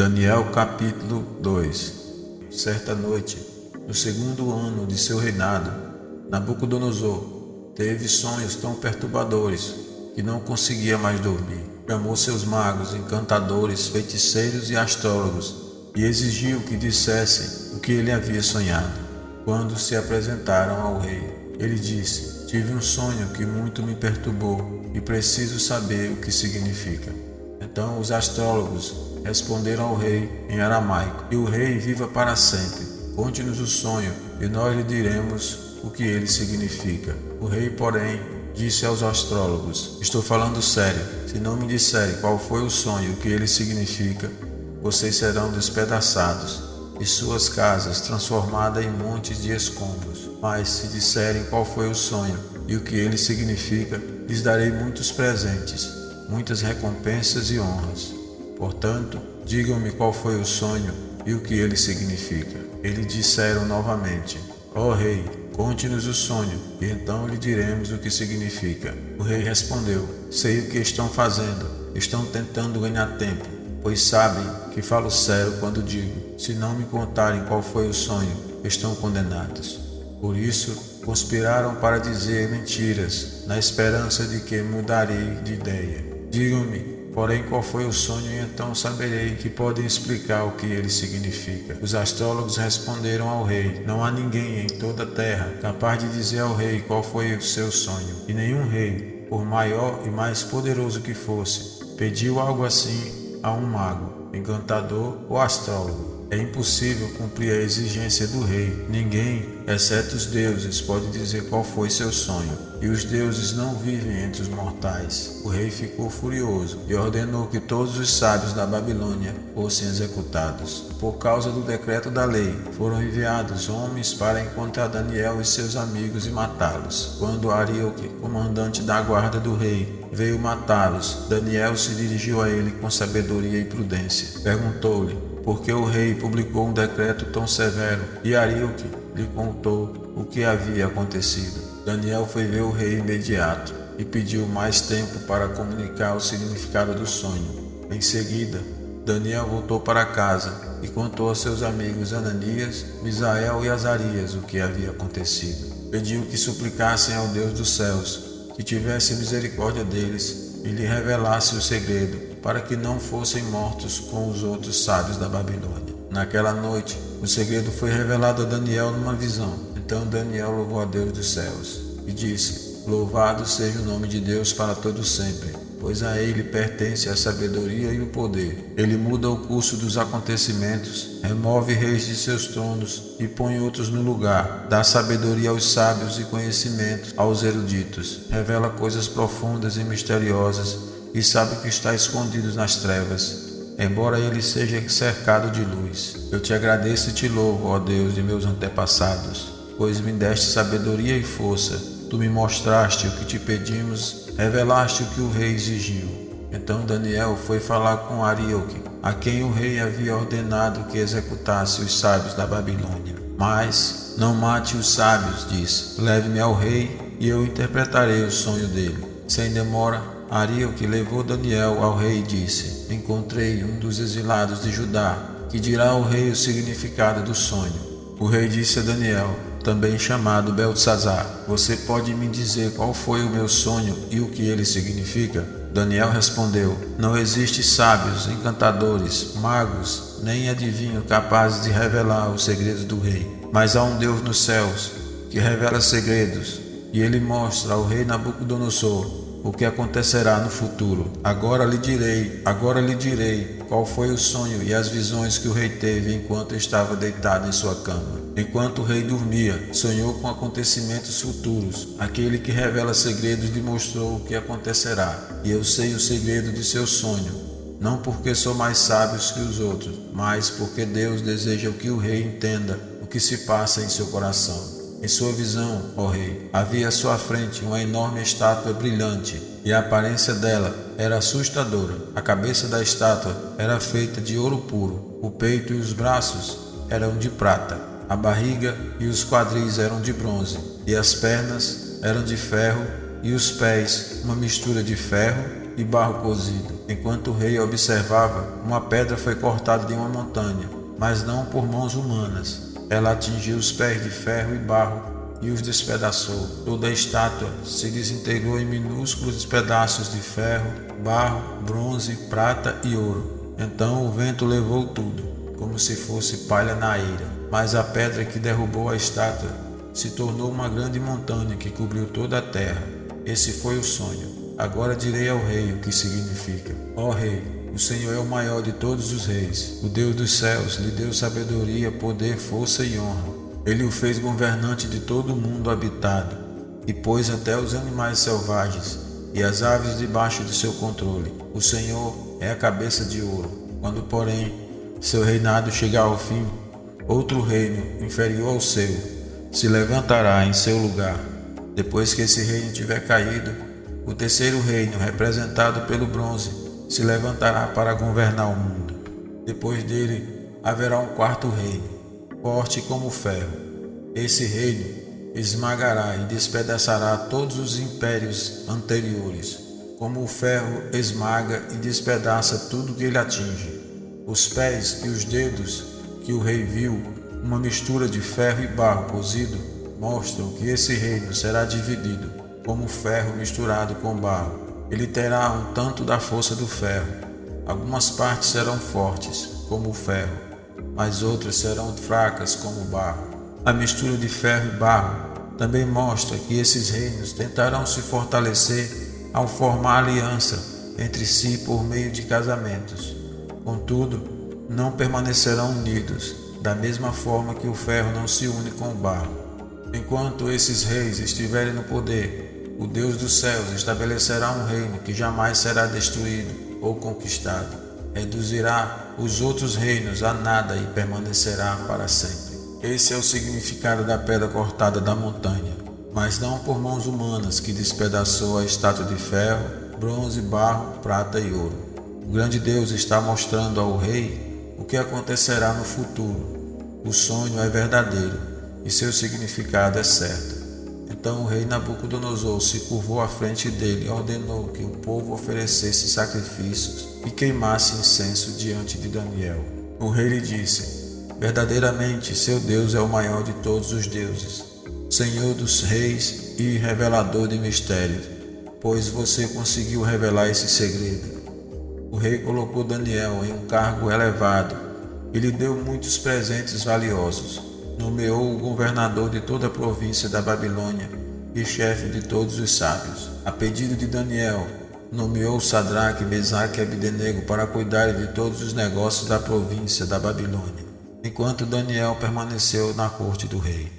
Daniel capítulo 2. Certa noite, no segundo ano de seu reinado, Nabucodonosor teve sonhos tão perturbadores que não conseguia mais dormir. Chamou seus magos, encantadores, feiticeiros e astrólogos e exigiu que dissessem o que ele havia sonhado. Quando se apresentaram ao rei, ele disse: "Tive um sonho que muito me perturbou e preciso saber o que significa." Então os astrólogos responderam ao rei em aramaico: "E o rei viva para sempre. Conte-nos o sonho e nós lhe diremos o que ele significa." O rei, porém, disse aos astrólogos: "Estou falando sério. Se não me disserem qual foi o sonho e o que ele significa, vocês serão despedaçados e suas casas transformadas em montes de escombros. Mas se disserem qual foi o sonho e o que ele significa, lhes darei muitos presentes, muitas recompensas e honras. Portanto, digam-me qual foi o sonho e o que ele significa." Eles disseram novamente: "Ó rei, conte-nos o sonho, e então lhe diremos o que significa." O rei respondeu: "Sei o que estão fazendo. Estão tentando ganhar tempo, pois sabem que falo sério quando digo: se não me contarem qual foi o sonho, estão condenados. Por isso, conspiraram para dizer mentiras, na esperança de que mudarei de ideia. Digam-me, porém, qual foi o sonho, e então saberei que podem explicar o que ele significa." Os astrólogos responderam ao rei: "Não há ninguém em toda a terra capaz de dizer ao rei qual foi o seu sonho, e nenhum rei, por maior e mais poderoso que fosse, pediu algo assim a um mago, encantador ou astrólogo. É impossível cumprir a exigência do rei. Ninguém, exceto os deuses, pode dizer qual foi seu sonho, e os deuses não vivem entre os mortais." O rei ficou furioso e ordenou que todos os sábios da Babilônia fossem executados. Por causa do decreto da lei, foram enviados homens para encontrar Daniel e seus amigos e matá-los. Quando Arioque, comandante da guarda do rei, veio matá-los, Daniel se dirigiu a ele com sabedoria e prudência. Perguntou-lhe por que o rei publicou um decreto tão severo, e Arioque lhe contou o que havia acontecido. Daniel foi ver o rei imediato e pediu mais tempo para comunicar o significado do sonho. Em seguida, Daniel voltou para casa e contou a seus amigos Ananias, Misael e Azarias o que havia acontecido. Pediu que suplicassem ao Deus dos céus que tivesse misericórdia deles e lhe revelasse o segredo, para que não fossem mortos com os outros sábios da Babilônia. Naquela noite, o segredo foi revelado a Daniel numa visão. Então Daniel louvou a Deus dos céus e disse: "Louvado seja o nome de Deus para todo sempre, pois a ele pertence a sabedoria e o poder. Ele muda o curso dos acontecimentos, remove reis de seus tronos e põe outros no lugar, dá sabedoria aos sábios e conhecimento aos eruditos, revela coisas profundas e misteriosas e sabe o que está escondido nas trevas, embora ele seja cercado de luz. Eu te agradeço e te louvo, ó Deus de meus antepassados, pois me deste sabedoria e força. Tu me mostraste o que te pedimos, revelaste o que o rei exigiu." Então Daniel foi falar com Arioque, a quem o rei havia ordenado que executasse os sábios da Babilônia. "Mas não mate os sábios", disse. "Leve-me ao rei e eu interpretarei o sonho dele." Sem demora, Arioque levou Daniel ao rei e disse: "Encontrei um dos exilados de Judá, que dirá ao rei o significado do sonho." O rei disse a Daniel, também chamado Beltesazar: "Você pode me dizer qual foi o meu sonho e o que ele significa?" Daniel respondeu: "Não existem sábios, encantadores, magos, nem adivinhos capazes de revelar os segredos do rei. Mas há um Deus nos céus que revela segredos, e ele mostra ao rei Nabucodonosor o que acontecerá no futuro. Agora lhe direi qual foi o sonho e as visões que o rei teve enquanto estava deitado em sua cama. Enquanto o rei dormia, sonhou com acontecimentos futuros. Aquele que revela segredos lhe mostrou o que acontecerá, e eu sei o segredo de seu sonho, não porque sou mais sábio que os outros, mas porque Deus deseja que o rei entenda o que se passa em seu coração. Em sua visão, ó rei, havia à sua frente uma enorme estátua brilhante, e a aparência dela era assustadora. A cabeça da estátua era feita de ouro puro, o peito e os braços eram de prata, a barriga e os quadris eram de bronze, e as pernas eram de ferro, e os pés uma mistura de ferro e barro cozido. Enquanto o rei observava, uma pedra foi cortada de uma montanha, mas não por mãos humanas. Ela atingiu os pés de ferro e barro e os despedaçou. Toda a estátua se desintegrou em minúsculos pedaços de ferro, barro, bronze, prata e ouro. Então o vento levou tudo, como se fosse palha na eira. Mas a pedra que derrubou a estátua se tornou uma grande montanha que cobriu toda a terra. Esse foi o sonho. Agora direi ao rei o que significa. Ó rei, o Senhor é o maior de todos os reis. O Deus dos céus lhe deu sabedoria, poder, força e honra. Ele o fez governante de todo o mundo habitado e pôs até os animais selvagens e as aves debaixo de seu controle. O Senhor é a cabeça de ouro. Quando, porém, seu reinado chegar ao fim, outro reino inferior ao seu se levantará em seu lugar. Depois que esse reino tiver caído, o terceiro reino, representado pelo bronze, se levantará para governar o mundo. Depois dele haverá um quarto reino, forte como o ferro. Esse reino esmagará e despedaçará todos os impérios anteriores, como o ferro esmaga e despedaça tudo que ele atinge. Os pés e os dedos que o rei viu, uma mistura de ferro e barro cozido, mostram que esse reino será dividido, como ferro misturado com barro. Ele terá um tanto da força do ferro. Algumas partes serão fortes, como o ferro, mas outras serão fracas, como o barro. A mistura de ferro e barro também mostra que esses reinos tentarão se fortalecer ao formar aliança entre si por meio de casamentos. Contudo, não permanecerão unidos, da mesma forma que o ferro não se une com o barro. Enquanto esses reis estiverem no poder, o Deus dos céus estabelecerá um reino que jamais será destruído ou conquistado. Reduzirá os outros reinos a nada e permanecerá para sempre. Esse é o significado da pedra cortada da montanha, mas não por mãos humanas que despedaçou a estátua de ferro, bronze, barro, prata e ouro. O grande Deus está mostrando ao rei o que acontecerá no futuro. O sonho é verdadeiro e seu significado é certo. Então o rei Nabucodonosor se curvou à frente dele e ordenou que o povo oferecesse sacrifícios e queimasse incenso diante de Daniel. O rei lhe disse: verdadeiramente seu Deus é o maior de todos os deuses, Senhor dos reis e revelador de mistérios, pois você conseguiu revelar esse segredo. O rei colocou Daniel em um cargo elevado e lhe deu muitos presentes valiosos. Nomeou o governador de toda a província da Babilônia e chefe de todos os sábios. A pedido de Daniel, nomeou Sadraque, Mesaque e Abdenego para cuidar de todos os negócios da província da Babilônia, enquanto Daniel permaneceu na corte do rei.